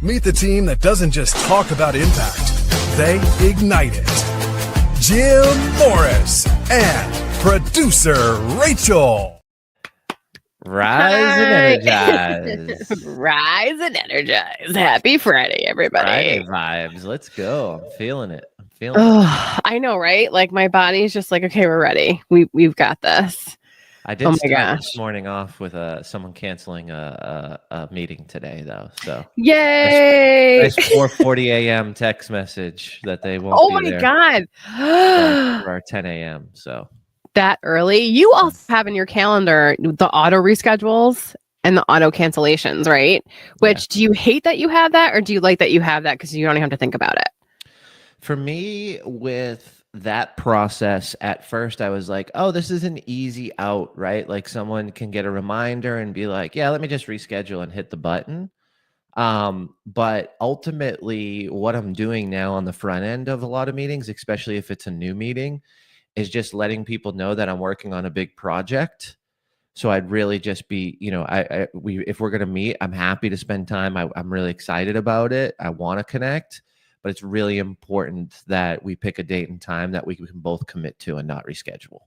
Meet the team that doesn't just talk about impact, they ignite it. Jim Morris and producer Rachel. Rise and energize. Rise and energize. Happy Friday, everybody. Friday vibes. Let's go. I'm feeling it. I know, right? Like my body's just like, okay, we're ready. We've got this. I did start this morning off with someone canceling a meeting today, though. So yay! Nice 4:40 a.m. text message that they won't. Oh my god! For our 10 a.m. So that early. You also have in your calendar the auto reschedules and the auto cancellations, right? Which do you hate that you have that, or do you like that you have that because you don't even have to think about it? For me, with that process, at first I was like, oh, this is an easy out, right? Like someone can get a reminder and be like, yeah, let me just reschedule and hit the button. But ultimately what I'm doing now on the front end of a lot of meetings, especially if it's a new meeting, is just letting people know that I'm working on a big project. So I'd really just be, if we're going to meet, I'm happy to spend time. I'm really excited about it. I want to connect. But it's really important that we pick a date and time that we can both commit to and not reschedule.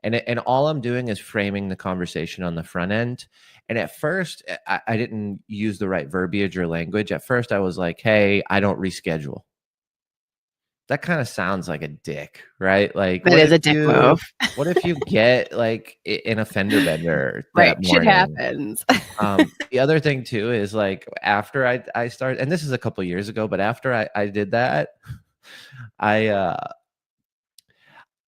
And all I'm doing is framing the conversation on the front end. And at first, I didn't use the right verbiage or language. At first, I was like, hey, I don't reschedule. That kind of sounds like a dick, right? Like that is a dick move. What if you get like an offender bender right, that morning? Shit happens. The other thing too is like after I started, and this is a couple years ago, but after I did that, I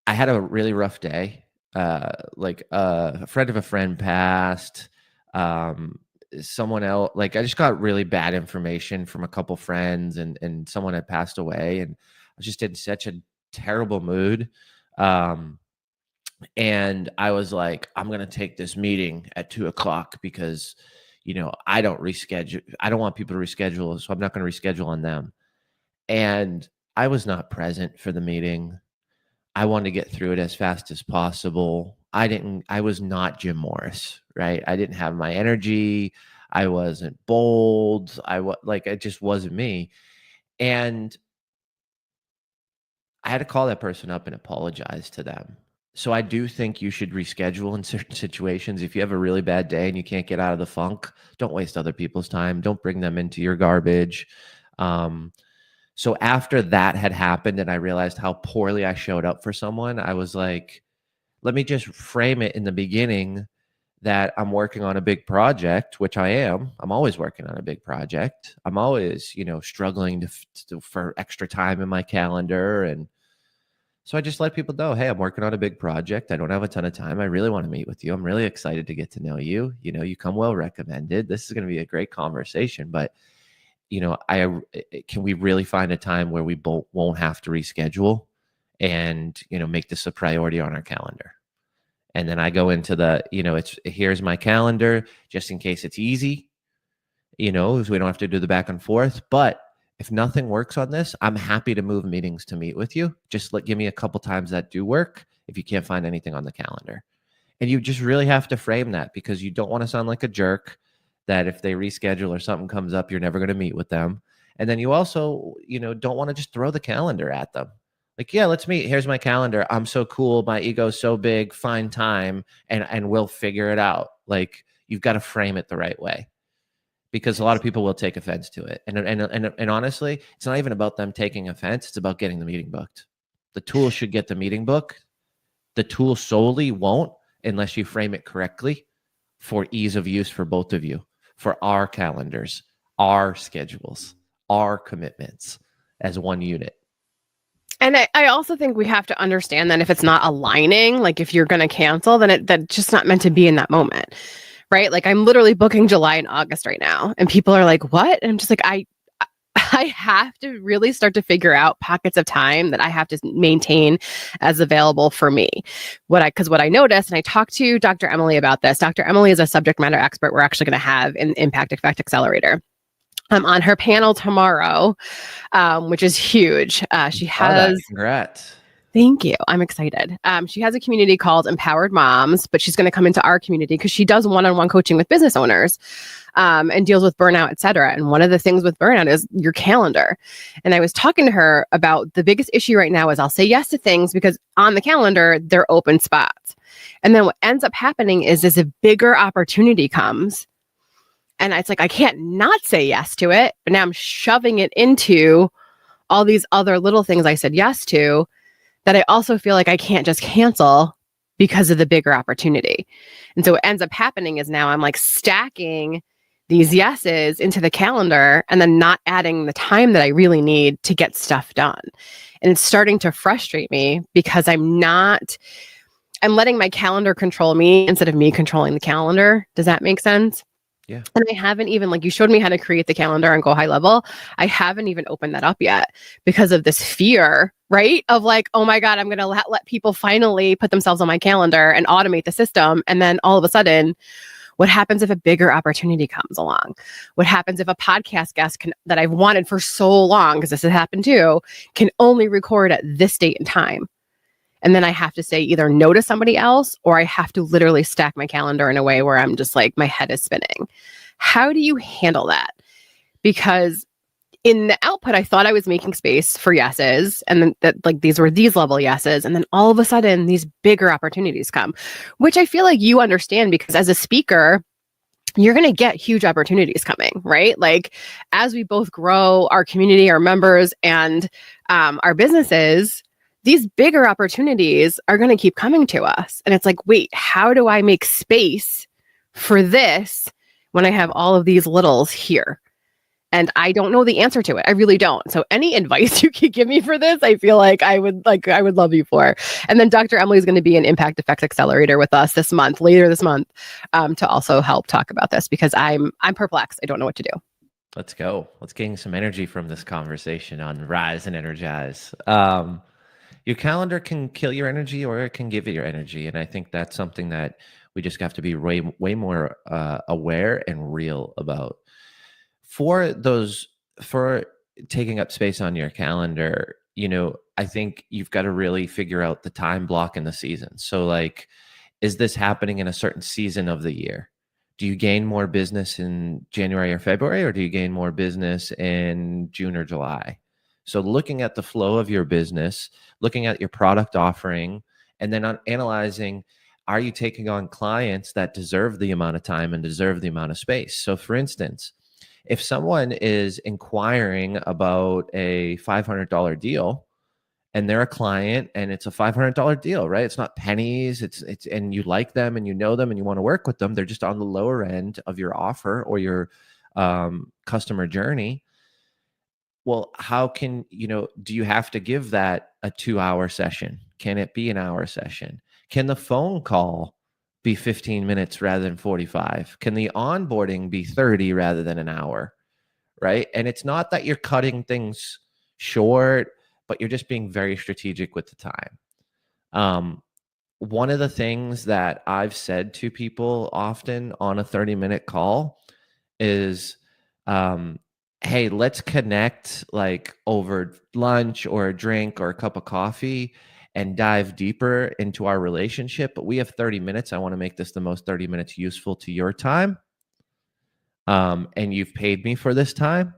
had a really rough day. Like a friend of a friend passed. Someone else, like I just got really bad information from a couple friends, and someone had passed away, and I was just in such a terrible mood. And I was like, I'm going to take this meeting at 2:00 because, I don't reschedule. I don't want people to reschedule. So I'm not going to reschedule on them. And I was not present for the meeting. I wanted to get through it as fast as possible. I was not Jim Morris, right? I didn't have my energy. I wasn't bold. It just wasn't me. And I had to call that person up and apologize to them. So I do think you should reschedule in certain situations. If you have a really bad day and you can't get out of the funk, don't waste other people's time. Don't bring them into your garbage. So after that had happened and I realized how poorly I showed up for someone, I was like, let me just frame it in the beginning that I'm working on a big project, which I am. I'm always working on a big project. I'm always, struggling for extra time in my calendar. And so I just let people know, hey, I'm working on a big project. I don't have a ton of time. I really want to meet with you. I'm really excited to get to know you. You come well recommended. This is going to be a great conversation. But, can we really find a time where we both won't have to reschedule and, make this a priority on our calendar? And then I go into here's my calendar just in case it's easy, so we don't have to do the back and forth. But if nothing works on this, I'm happy to move meetings to meet with you. Just give me a couple times that do work if you can't find anything on the calendar. And you just really have to frame that because you don't want to sound like a jerk that if they reschedule or something comes up, you're never going to meet with them. And then you also, don't want to just throw the calendar at them. Like, yeah, let's meet. Here's my calendar. I'm so cool. My ego's so big. Find time and we'll figure it out. Like, you've got to frame it the right way. Because a lot of people will take offense to it. And honestly, it's not even about them taking offense. It's about getting the meeting booked. The tool should get the meeting booked. The tool solely won't unless you frame it correctly for ease of use for both of you, for our calendars, our schedules, our commitments as one unit. And I also think we have to understand that if it's not aligning, like if you're going to cancel, then that's just not meant to be in that moment. Right? Like I'm literally booking July and August right now. And people are like, what? And I'm just like, I have to really start to figure out pockets of time that I have to maintain as available for me. Because what I noticed, and I talked to Dr. Emily about this. Dr. Emily is a subject matter expert we're actually going to have in Impact Effect Accelerator. On her panel tomorrow, which is huge. She has... Congrats. Thank you. I'm excited. She has a community called Empowered Moms, but she's going to come into our community because she does one-on-one coaching with business owners and deals with burnout, et cetera. And one of the things with burnout is your calendar. And I was talking to her about the biggest issue right now is I'll say yes to things because on the calendar, they're open spots. And then what ends up happening is a bigger opportunity comes. And it's like, I can't not say yes to it, but now I'm shoving it into all these other little things I said yes to that I also feel like I can't just cancel because of the bigger opportunity. And so what ends up happening is now I'm like stacking these yeses into the calendar and then not adding the time that I really need to get stuff done. And it's starting to frustrate me because I'm letting my calendar control me instead of me controlling the calendar. Does that make sense? Yeah. And I haven't even, like, you showed me how to create the calendar and go high level. I haven't even opened that up yet because of this fear, right? Of like, oh my God, I'm going to let people finally put themselves on my calendar and automate the system. And then all of a sudden, what happens if a bigger opportunity comes along? What happens if a podcast guest that I've wanted for so long, because this has happened too, can only record at this date and time? And then I have to say either no to somebody else, or I have to literally stack my calendar in a way where I'm just like, my head is spinning. How do you handle that? Because in the output, I thought I was making space for yeses, and then that like these were these level yeses. And then all of a sudden these bigger opportunities come, which I feel like you understand because as a speaker, you're going to get huge opportunities coming, right? Like as we both grow our community, our members, and our businesses, these bigger opportunities are going to keep coming to us. And it's like, wait, how do I make space for this when I have all of these littles here? And I don't know the answer to it. I really don't. So any advice you could give me for this, I feel like I would love you for. And then Dr. Emily is going to be an Impact Effects Accelerator with us later this month, to also help talk about this because I'm perplexed. I don't know what to do. Let's go. Let's gain some energy from this conversation on Rise and Energize. Your calendar can kill your energy or it can give you your energy. And I think that's something that we just have to be way more aware and real about. For taking up space on your calendar, I think you've got to really figure out the time block in the season. So like, is this happening in a certain season of the year? Do you gain more business in January or February, or do you gain more business in June or July? So looking at the flow of your business, looking at your product offering, and then analyzing, are you taking on clients that deserve the amount of time and deserve the amount of space? So for instance, if someone is inquiring about a $500 deal and they're a client and it's a $500 deal, right? It's not pennies. It's and you like them and you know them and you want to work with them. They're just on the lower end of your offer or your customer journey. Well, how can, do you have to give that a 2-hour session? Can it be an hour session? Can the phone call be 15 minutes rather than 45? Can the onboarding be 30 rather than an hour? Right. And it's not that you're cutting things short, but you're just being very strategic with the time. One of the things that I've said to people often on a 30-minute call is, hey, let's connect like over lunch or a drink or a cup of coffee and dive deeper into our relationship. But we have 30 minutes. I want to make this the most 30 minutes useful to your time. And you've paid me for this time.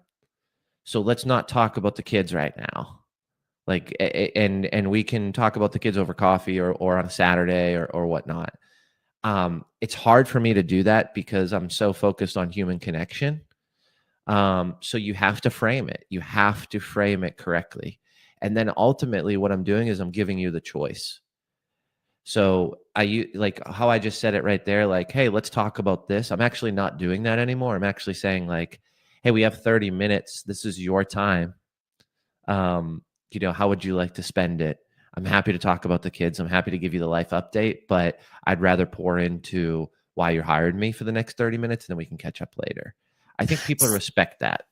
So let's not talk about the kids right now. Like, and we can talk about the kids over coffee or on a Saturday or whatnot. It's hard for me to do that because I'm so focused on human connection. So you have to frame it. You have to frame it correctly. And then ultimately what I'm doing is I'm giving you the choice. So like how I just said it right there, like, hey, let's talk about this. I'm actually not doing that anymore. I'm actually saying like, hey, we have 30 minutes. This is your time. How would you like to spend it? I'm happy to talk about the kids. I'm happy to give you the life update, but I'd rather pour into why you hired me for the next 30 minutes and then we can catch up later. I think people respect that.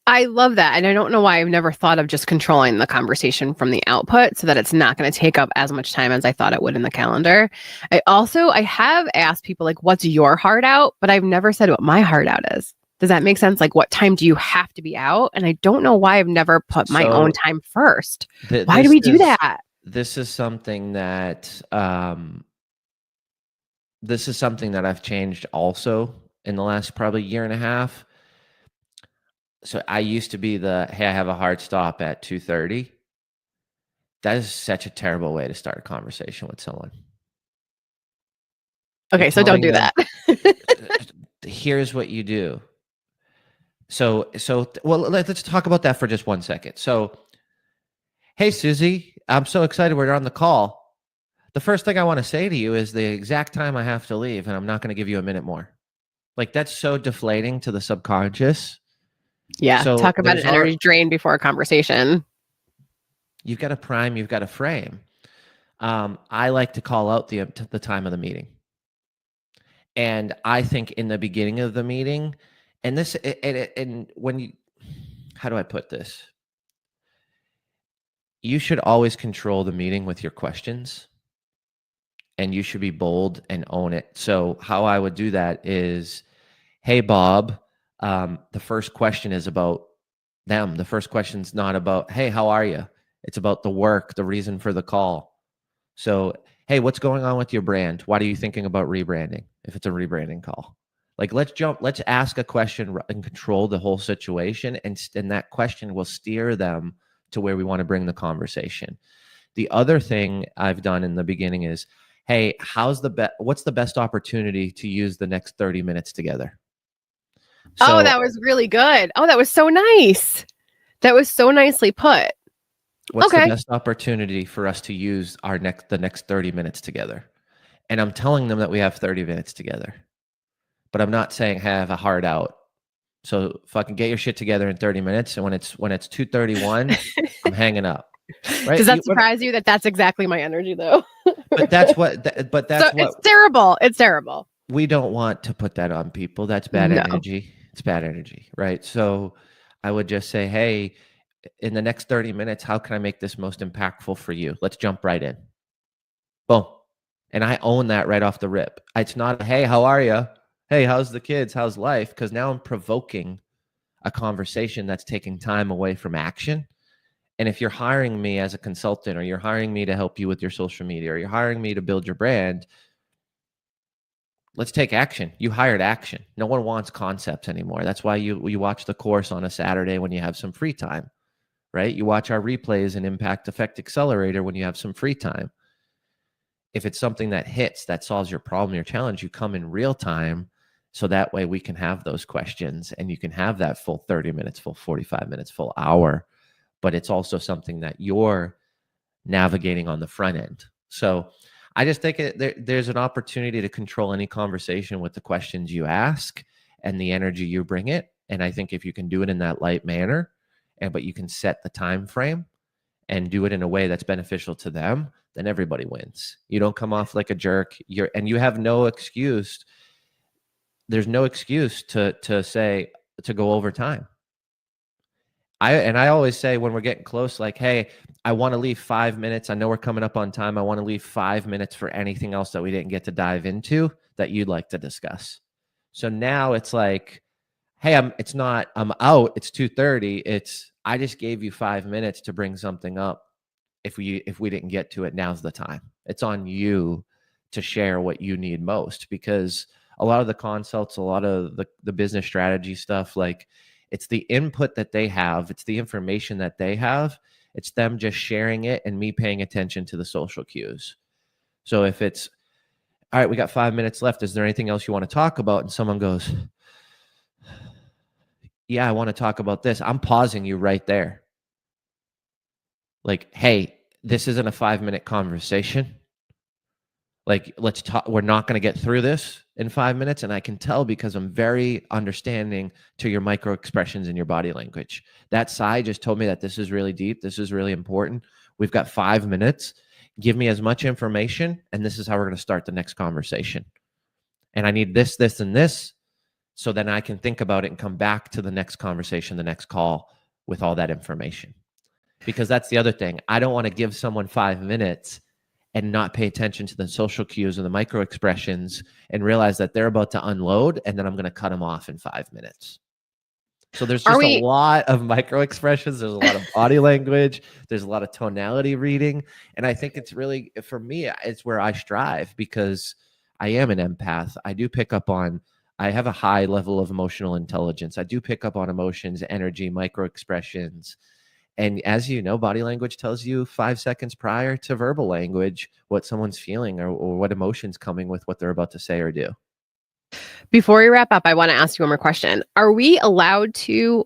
I love that. And I don't know why I've never thought of just controlling the conversation from the output so that it's not going to take up as much time as I thought it would in the calendar. I have asked people like, what's your heart out? But I've never said what my heart out is. Does that make sense? Like, what time do you have to be out? And I don't know why I've never put my own time first. Why do we do that? this is something that I've changed also in the last probably year and a half. So I used to be hey, I have a hard stop at 2:30. That is such a terrible way to start a conversation with someone. Okay, so don't do that. Here's what you do. So well, let's talk about that for just 1 second. So, hey, Susie, I'm so excited we're on the call. The first thing I want to say to you is the exact time I have to leave, and I'm not going to give you a minute more. Like, that's so deflating to the subconscious. Yeah, So talk about an energy drain before a conversation. You've got to prime, you've got to frame. I like to call out the time of the meeting. And I think in the beginning of the meeting, and when you, how do I put this? You should always control the meeting with your questions, and you should be bold and own it. So how I would do that is, hey, Bob, the first question is about them. The first question's not about, hey, how are you? It's about the work, the reason for the call. So, hey, what's going on with your brand? Why are you thinking about rebranding if it's a rebranding call? Like, let's ask a question and control the whole situation. And that question will steer them to where we want to bring the conversation. The other thing I've done in the beginning is, hey, what's the best opportunity to use the next 30 minutes together? So, that was really good. Oh, that was so nice. That was so nicely put. What's the best opportunity for us to use the next 30 minutes together? And I'm telling them that we have 30 minutes together, but I'm not saying have a hard out. So fucking get your shit together in 30 minutes. And when it's 2:31, I'm hanging up. Right? Does that surprise you that that's exactly my energy though? But that's what, it's terrible. It's terrible. We don't want to put that on people. That's bad energy. It's bad energy. Right. So I would just say, hey, in the next 30 minutes, how can I make this most impactful for you? Let's jump right in. Boom. And I own that right off the rip. It's not, hey, how are you? Hey, how's the kids? How's life? Because now I'm provoking a conversation that's taking time away from action. And if you're hiring me as a consultant, or you're hiring me to help you with your social media, or you're hiring me to build your brand, let's take action. You hired action. No one wants concepts anymore. That's why you watch the course on a Saturday when you have some free time. Right? You watch our replays and Impact Effect Accelerator when you have some free time. If it's something that hits, that solves your problem, your challenge, you come in real time. So that way we can have those questions and you can have that full 30 minutes, full 45 minutes, full hour. But it's also something that you're navigating on the front end. So I just think there's an opportunity to control any conversation with the questions you ask and the energy you bring it. And I think if you can do it in that light manner, but you can set the time frame and do it in a way that's beneficial to them, then everybody wins. You don't come off like a jerk. You have no excuse. There's no excuse to say to go over time. I always say when we're getting close, like, hey, I want to leave 5 minutes. I know we're coming up on time. I want to leave 5 minutes for anything else that we didn't get to dive into that you'd like to discuss. So now it's like, hey, I'm out. It's 2:30. I just gave you 5 minutes to bring something up. If we didn't get to it, now's the time. It's on you to share what you need most, because a lot of the consults, a lot of the business strategy stuff, like, it's the input that they have. It's the information that they have. It's them just sharing it and me paying attention to the social cues. So if it's, all right, we got 5 minutes left. Is there anything else you want to talk about? And someone goes, yeah, I want to talk about this. I'm pausing you right there. Like, hey, this isn't a 5-minute conversation. Like, let's talk. We're not going to get through this in 5 minutes. And I can tell because I'm very understanding to your micro expressions in your body language. That side just told me that this is really deep. This is really important. We've got 5 minutes. Give me as much information. And this is how we're going to start the next conversation. And I need this, this, and this. So then I can think about it and come back to the next conversation, the next call with all that information. Because that's the other thing. I don't want to give someone 5 minutes and not pay attention to the social cues and the micro expressions and realize that they're about to unload, and then I'm going to cut them off in 5 minutes. So there's Are just a we lot of micro expressions. There's a lot of body language. There's a lot of tonality reading. And I think it's really, for me, it's where I strive because I am an empath. I have a high level of emotional intelligence. I do pick up on emotions, energy, micro expressions. And as you know, body language tells you 5 seconds prior to verbal language what someone's feeling or what emotion's coming with what they're about to say or do. Before we wrap up, I want to ask you one more question. Are we allowed to,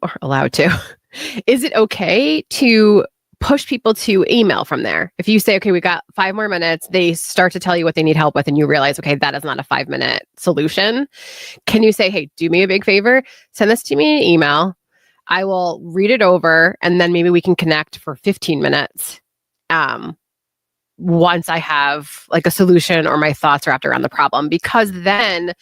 is it okay to push people to email from there? If you say, okay, we got 5 more minutes, they start to tell you what they need help with, and you realize, okay, that is not a 5-minute solution. Can you say, hey, do me a big favor, send this to me in an email. I will read it over, and then maybe we can connect for 15 minutes. Once I have like a solution or my thoughts wrapped around the problem, because then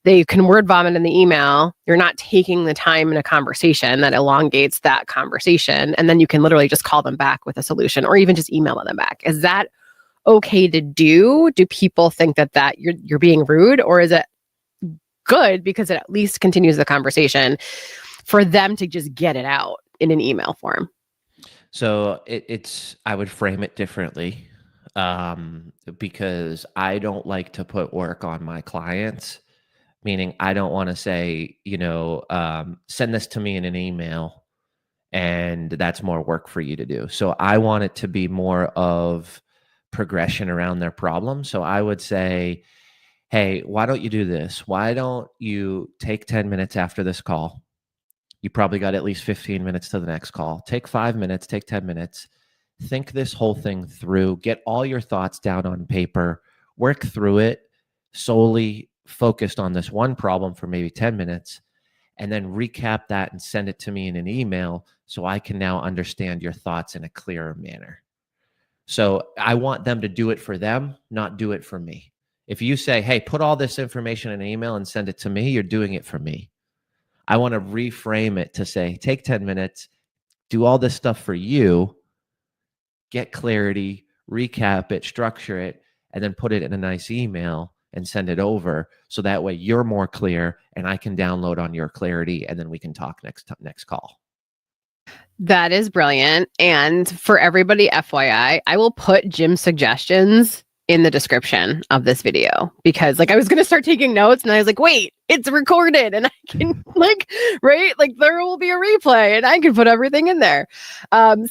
they can word vomit in the email. You're not taking the time in a conversation that elongates that conversation. And then you can literally just call them back with a solution or even just email them back. Is that okay to do? Do people think that you're being rude, or is it good because it at least continues the conversation for them to just get it out in an email form? So I would frame it differently because I don't like to put work on my clients. Meaning I don't want to say, send this to me in an email and that's more work for you to do. So I want it to be more of progression around their problem. So I would say, hey, why don't you do this? Why don't you take 10 minutes after this call? You probably got at least 15 minutes to the next call. Take 5 minutes, take 10 minutes. Think this whole thing through. Get all your thoughts down on paper. Work through it solely focused on this one problem for maybe 10 minutes, and then recap that and send it to me in an email so I can now understand your thoughts in a clearer manner. So I want them to do it for them, not do it for me. If you say, hey, put all this information in an email and send it to me, you're doing it for me. I want to reframe it to say, take 10 minutes, do all this stuff for you, get clarity, recap it, structure it, and then put it in a nice email and send it over. So that way you're more clear and I can download on your clarity, and then we can talk next call. That is brilliant. And for everybody, FYI, I will put Jim's suggestions in the description of this video, because I was going to start taking notes and I was like, wait, it's recorded and I can right? There will be a replay and I can put everything in there.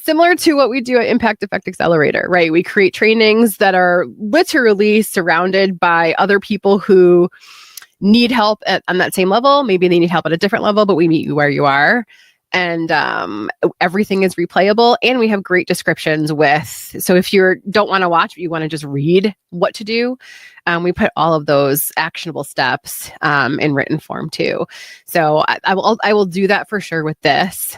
Similar to what we do at Impact Effect Accelerator, right? We create trainings that are literally surrounded by other people who need help on that same level. Maybe they need help at a different level, but we meet you where you are. And everything is replayable, and we have great descriptions so if you don't want to watch, but you want to just read what to do, we put all of those actionable steps in written form too. So I will do that for sure with this,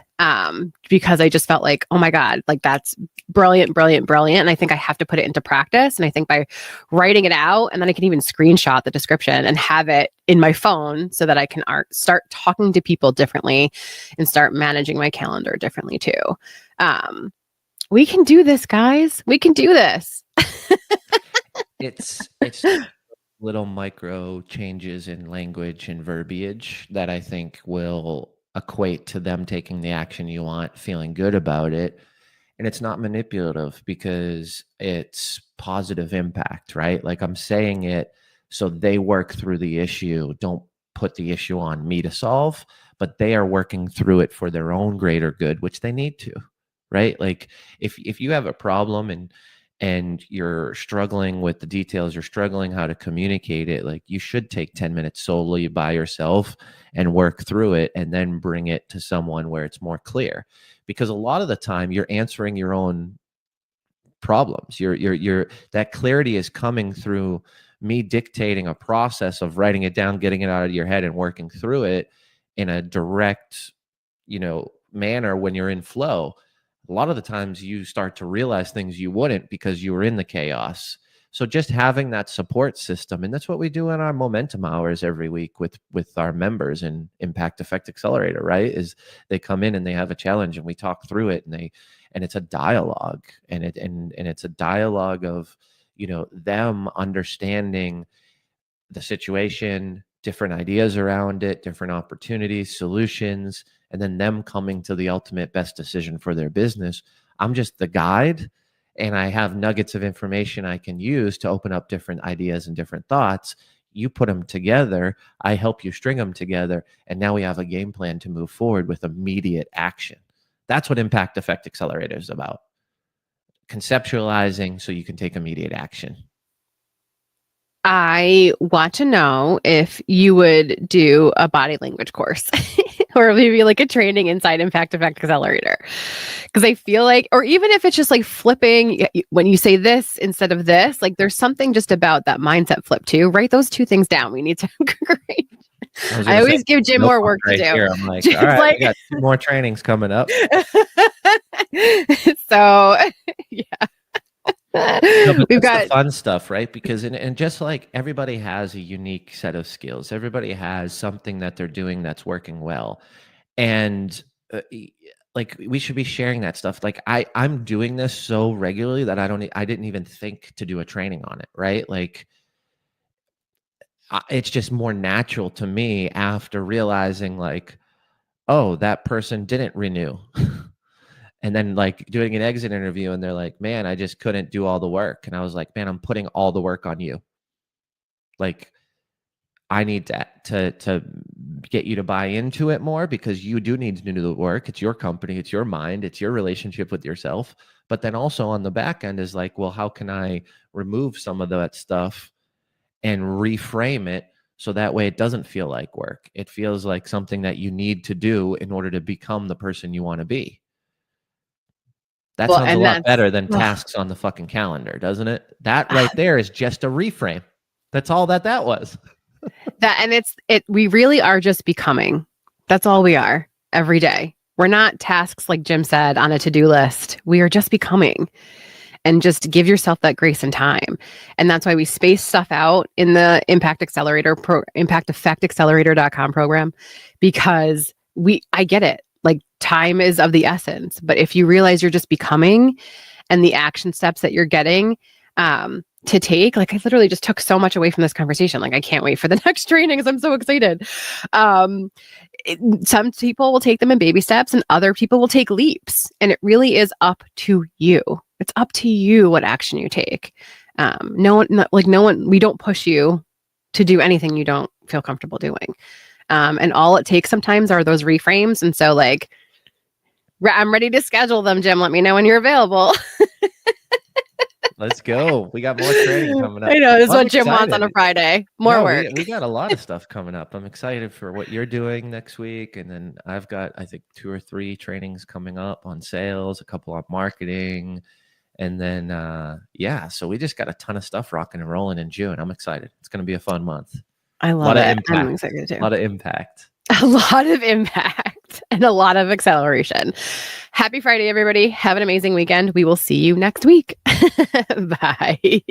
because I just felt like, oh my God, that's brilliant. And I think I have to put it into practice. And I think by writing it out, and then I can even screenshot the description and have it in my phone so that I can start talking to people differently and start managing my calendar differently too. We can do this, guys. We can do this. It's little micro changes in language and verbiage that I think will equate to them taking the action you want, feeling good about it. And it's not manipulative because it's positive impact, right? I'm saying it so they work through the issue. Don't put the issue on me to solve, but they are working through it for their own greater good, which they need to, right? If you have a problem and you're struggling with the details, you're struggling how to communicate it, you should take 10 minutes solely by yourself and work through it, and then bring it to someone where it's more clear. Because a lot of the time you're answering your own problems. That clarity is coming through me dictating a process of writing it down, getting it out of your head and working through it in a direct, manner when you're in flow. A lot of the times you start to realize things you wouldn't because you were in the chaos. So just having that support system, and that's what we do in our momentum hours every week with our members in Impact Effect Accelerator, right? Is they come in and they have a challenge and we talk through it, and it's a dialogue, and it's a dialogue of, them understanding the situation, different ideas around it, different opportunities, solutions, and then them coming to the ultimate best decision for their business. I'm just the guide, and I have nuggets of information I can use to open up different ideas and different thoughts. You put them together, I help you string them together, and now we have a game plan to move forward with immediate action. That's what Impact Effect Accelerator is about. Conceptualizing so you can take immediate action. I want to know if you would do a body language course or maybe like a training inside Impact Effect Accelerator. Because I feel like, or even if it's just like flipping, when you say this instead of this, like there's something just about that mindset flip too. Write those two things down. We need to upgrade. I always give Jim more work to do. Here. I'm like, all right, we got 2 more trainings coming up. So, yeah. No, We've got the fun stuff, right? Because and just like everybody has a unique set of skills, everybody has something that they're doing that's working well, and like we should be sharing that stuff. Like I'm doing this so regularly that I didn't even think to do a training on it, right? Like it's just more natural to me after realizing like, oh, that person didn't renew. And then like doing an exit interview and they're like, man, I just couldn't do all the work. And I was like, man, I'm putting all the work on you. Like I need to get you to buy into it more because you do need to do the work. It's your company, it's your mind, it's your relationship with yourself. But then also on the back end is like, well, how can I remove some of that stuff and reframe it so that way it doesn't feel like work. It feels like something that you need to do in order to become the person you want to be. That sounds a lot better than tasks on the fucking calendar, doesn't it? That right there is just a reframe. That's all that was. We really are just becoming. That's all we are every day. We're not tasks like Jim said on a to-do list. We are just becoming. And just give yourself that grace and time. And that's why we space stuff out in the Impact Accelerator impacteffectaccelerator.com program, because I get it. Like time is of the essence, but if you realize you're just becoming and the action steps that you're getting to take, like I literally just took so much away from this conversation. Like I can't wait for the next trainings. I'm so excited. Some people will take them in baby steps and other people will take leaps, and it really is up to you. It's up to you what action you take. We don't push you to do anything you don't feel comfortable doing. And all it takes sometimes are those reframes. And so like, I'm ready to schedule them, Jim. Let me know when you're available. Let's go. We got more training coming up. I know, this is what Jim wants on a Friday. More work. We got a lot of stuff coming up. I'm excited for what you're doing next week. And then I've got, I think, 2 or 3 trainings coming up on sales, a couple on marketing. And then, so we just got a ton of stuff rocking and rolling in June. I'm excited. It's going to be a fun month. I love it. I'm excited too. A lot of impact. A lot of impact and a lot of acceleration. Happy Friday, everybody. Have an amazing weekend. We will see you next week. Bye.